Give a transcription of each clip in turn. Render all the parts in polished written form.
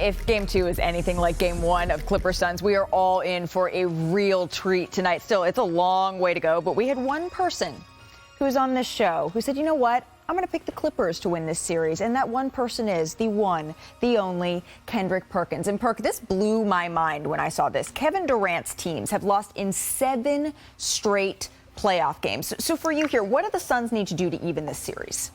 if Game 2 is anything like Game 1 of Clippers Suns, we are all in for a real treat tonight. Still, it's a long way to go, but we had one person who's on this show who said, you know what? I'm going to pick the Clippers to win this series, and that one person is the one, the only, Kendrick Perkins. And Perk, this blew my mind when I saw this. Kevin Durant's teams have lost in 7 straight playoff games. So for you here, what do the Suns need to do to even this series?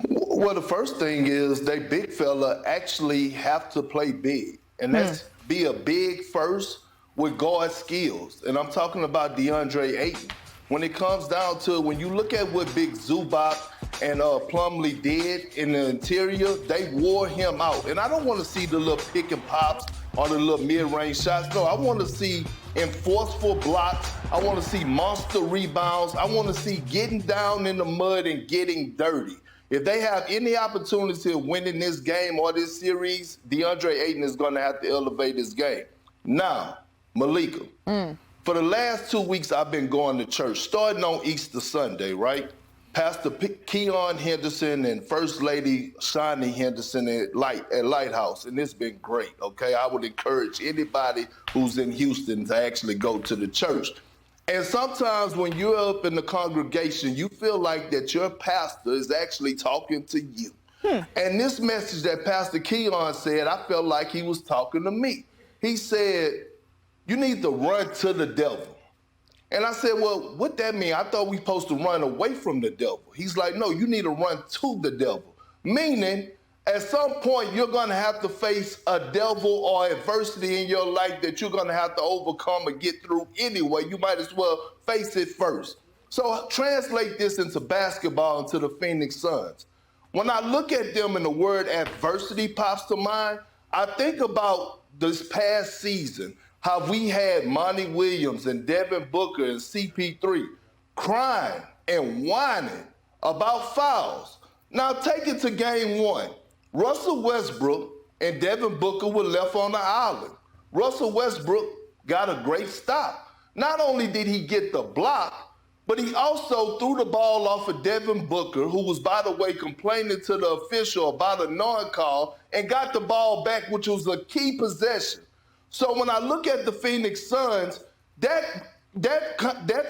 Well, the first thing is they big fella actually have to play big, and that's be a big first with guard skills. And I'm talking about Deandre Ayton. When it comes down to when you look at what Big Zubac and Plumlee did in the interior, they wore him out. And I don't want to see the little pick and pops or the little mid-range shots. No, I want to see enforceful blocks. I want to see monster rebounds. I want to see getting down in the mud and getting dirty. If they have any opportunity of winning this game or this series, Deandre Ayton is going to have to elevate his game. Now, Malika. For the last 2 weeks, I've been going to church, starting on Easter Sunday, right? Pastor Keon Henderson and First Lady Chiney Henderson at Lighthouse, and it's been great, okay? I would encourage anybody who's in Houston to actually go to the church. And sometimes when you're up in the congregation, you feel like that your pastor is actually talking to you. And this message that Pastor Keon said, I felt like he was talking to me. He said, you need to run to the devil. And I said, well, what that mean? I thought we supposed to run away from the devil. He's like, no, you need to run to the devil. Meaning, at some point, you're going to have to face a devil or adversity in your life that you're going to have to overcome and get through anyway. You might as well face it first. So translate this into basketball, into the Phoenix Suns. When I look at them and the word adversity pops to mind, I think about this past season, how we had Monty Williams and Devin Booker and CP3 crying and whining about fouls. Now take it to Game 1. Russell Westbrook and Devin Booker were left on the island. Russell Westbrook got a great stop. Not only did he get the block, but he also threw the ball off of Devin Booker, who was, by the way, complaining to the official about a non-call, and got the ball back, which was a key possession. So when I look at the Phoenix Suns, that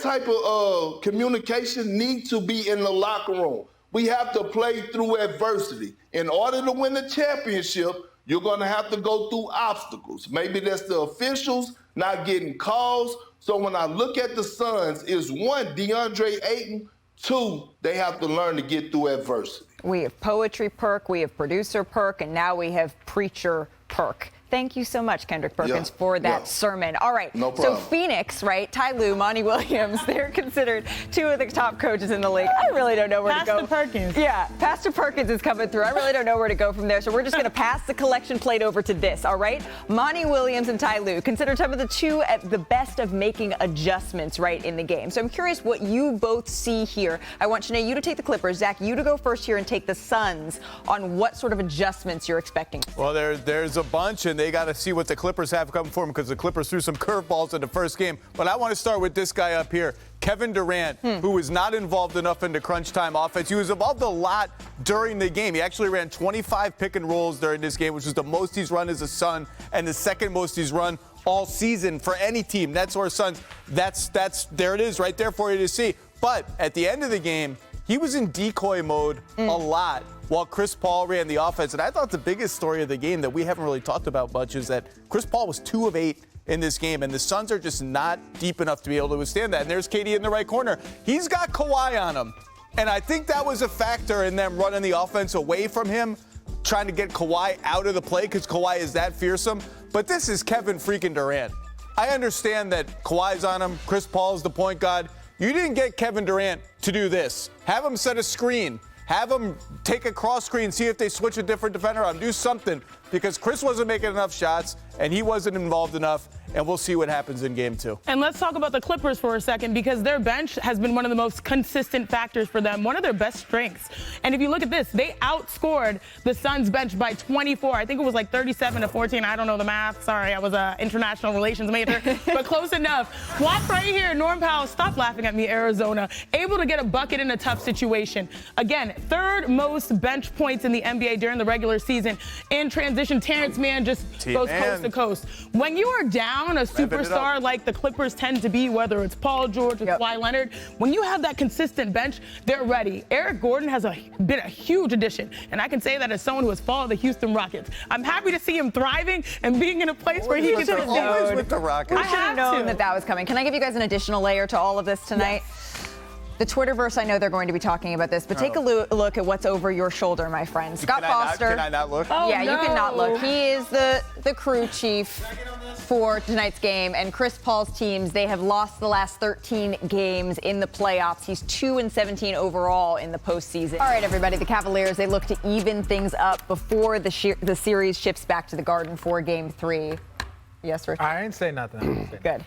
type of communication needs to be in the locker room. We have to play through adversity. In order to win the championship, you're going to have to go through obstacles. Maybe that's the officials not getting calls. So when I look at the Suns, is one, Deandre Ayton, 2, they have to learn to get through adversity. We have poetry Perk, we have producer Perk, and now we have preacher Perk. Thank you so much, Kendrick Perkins, for that sermon. All right. No problem. So Phoenix, right? Ty Lue, Monty Williams, they're considered 2 of the top coaches in the league. I really don't know where to go. Pastor Perkins. Yeah, Pastor Perkins is coming through. I really don't know where to go from there. So we're just going to pass the collection plate over to this, all right? Monty Williams and Ty Lue, considered some of the 2 at the best of making adjustments right in the game. So I'm curious what you both see here. I want Chiney, you to take the Clippers. Zach, you to go first here and take the Suns on what sort of adjustments you're expecting. Well, there's a bunch, and they got to see what the Clippers have coming for them because the Clippers threw some curveballs in the first game. But I want to start with this guy up here, Kevin Durant, who was not involved enough in the crunch time offense. He was involved a lot during the game. He actually ran 25 pick and rolls during this game, which is the most he's run as a Sun and the second most he's run all season for any team. Nets or Suns. That's there it is right there for you to see. But at the end of the game, he was in decoy mode a lot while Chris Paul ran the offense. And I thought the biggest story of the game that we haven't really talked about much is that Chris Paul was 2 of 8 in this game, and the Suns are just not deep enough to be able to withstand that. And there's KD in the right corner. He's got Kawhi on him. And I think that was a factor in them running the offense away from him, trying to get Kawhi out of the play because Kawhi is that fearsome. But this is Kevin freaking Durant. I understand that Kawhi's on him. Chris Paul's the point guard. You didn't get Kevin Durant to do this. Have him set a screen. Have them take a cross screen, see if they switch a different defender on, do something, because Chris wasn't making enough shots and he wasn't involved enough, and we'll see what happens in Game 2. And let's talk about the Clippers for a second, because their bench has been one of the most consistent factors for them, one of their best strengths. And if you look at this, they outscored the Suns bench by 24. I think it was like 37-14. I don't know the math. Sorry, I was an international relations major, but close enough. Watch right here, Norm Powell, stop laughing at me, Arizona, able to get a bucket in a tough situation. Again, 3rd most bench points in the NBA during the regular season in transition. transition. Terrence Mann just goes coast to coast. When you are down a superstar like the Clippers tend to be, whether it's Paul George or Kawhi Leonard, when you have that consistent bench, they're ready. Eric Gordon has been a huge addition, and I can say that as someone who has followed the Houston Rockets. I'm happy to see him thriving and being in a place where he can always with the Rockets. I should have known that was coming. Can I give you guys an additional layer to all of this tonight? Yes. The Twitterverse, I know they're going to be talking about this, but take a look at what's over your shoulder, my friend. Scott Foster. Can I not look? Oh, yeah, no. you cannot look. He is the crew chief for tonight's game, and Chris Paul's teams, they have lost the last 13 games in the playoffs. He's 2-17 overall in the postseason. All right, everybody, the Cavaliers, they look to even things up before the series shifts back to the Garden for Game 3. Yes, Richard? I ain't say nothing. Good.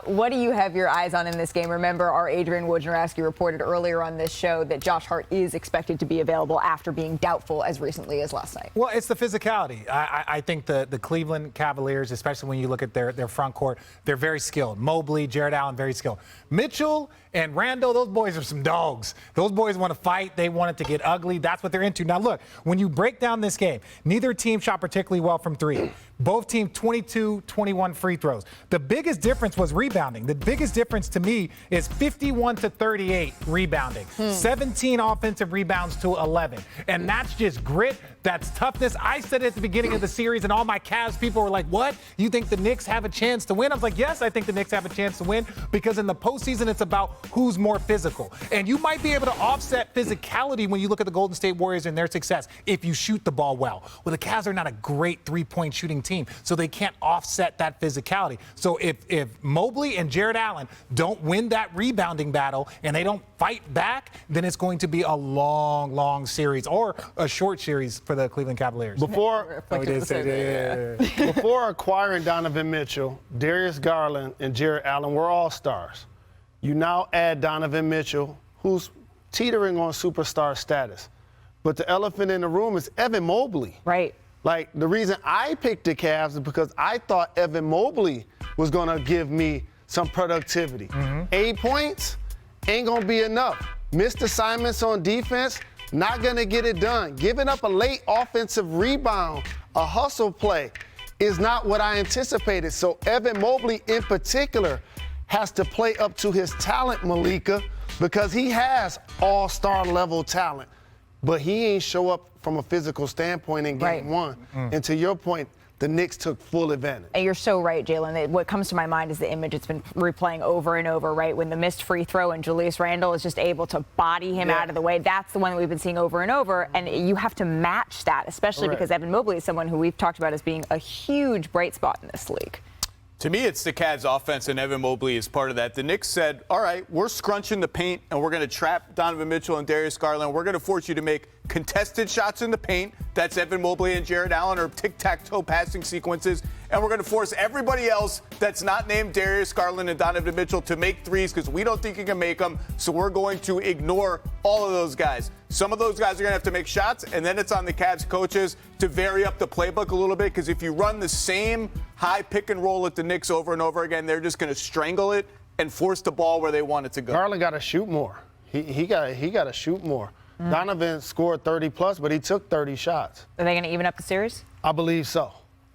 What do you have your eyes on in this game? Remember, our Adrian Wojnarowski reported earlier on this show that Josh Hart is expected to be available after being doubtful as recently as last night. Well, it's the physicality. I think the Cleveland Cavaliers, especially when you look at their front court, they're very skilled. Mobley, Jared Allen, very skilled. Mitchell and Randall, those boys are some dogs. Those boys want to fight. They want it to get ugly. That's what they're into. Now, look, when you break down this game, neither team shot particularly well from three. Both teams 22, 21 free throws. The biggest difference was rebounding. The biggest difference to me is 51 to 38 rebounding. 17 offensive rebounds to 11. And that's just grit. That's toughness. I said it at the beginning of the series, and all my Cavs people were like, what? You think the Knicks have a chance to win? I was like, yes, I think the Knicks have a chance to win, because in the postseason, it's about who's more physical. And you might be able to offset physicality when you look at the Golden State Warriors and their success if you shoot the ball well. Well, the Cavs are not a great three-point shooting team, so they can't offset that physicality. So if Mobley and Jared Allen don't win that rebounding battle and they don't fight back, then it's going to be a long, long series, or a short series for the Cleveland Cavaliers. Before acquiring Donovan Mitchell, Darius Garland, and Jared Allen were all stars. You now add Donovan Mitchell, who's teetering on superstar status. But the elephant in the room is Evan Mobley. Right. Like, the reason I picked the Cavs is because I thought Evan Mobley was going to give me some productivity. 8 points ain't going to be enough. Missed assignments on defense, not going to get it done. Giving up a late offensive rebound, a hustle play, is not what I anticipated. So Evan Mobley in particular has to play up to his talent, Malika, because he has all-star level talent. But he ain't show up from a physical standpoint in game one. And to your point, the Knicks took full advantage. And you're so right, Jalen. What comes to my mind is the image it's been replaying over and over, right? When the missed free throw and Julius Randle is just able to body him out of the way. That's the one that we've been seeing over and over. And you have to match that, especially because Evan Mobley is someone who we've talked about as being a huge bright spot in this league. To me, it's the Cavs offense, and Evan Mobley is part of that. The Knicks said, all right, we're scrunching the paint, and we're going to trap Donovan Mitchell and Darius Garland. We're going to force you to make contested shots in the paint. That's Evan Mobley and Jared Allen, or tic-tac-toe passing sequences. And we're going to force everybody else that's not named Darius Garland and Donovan Mitchell to make threes, because we don't think you can make them. So we're going to ignore all of those guys. Some of those guys are going to have to make shots, and then it's on the Cavs coaches to vary up the playbook a little bit, because if you run the same high pick and roll at the Knicks over and over again, they're just going to strangle it and force the ball where they want it to go. Garland got to shoot more. He got to shoot more. Donovan scored 30-plus, but he took 30 shots. Are they going to even up the series? I believe so.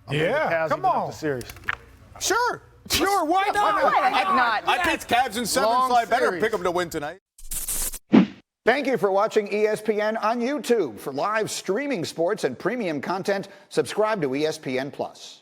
Come on. The series. Sure. Sure, why not? I picked Cavs in 7, so I better pick them to win tonight. Thank you for watching ESPN on YouTube. For live streaming sports and premium content, subscribe to ESPN+.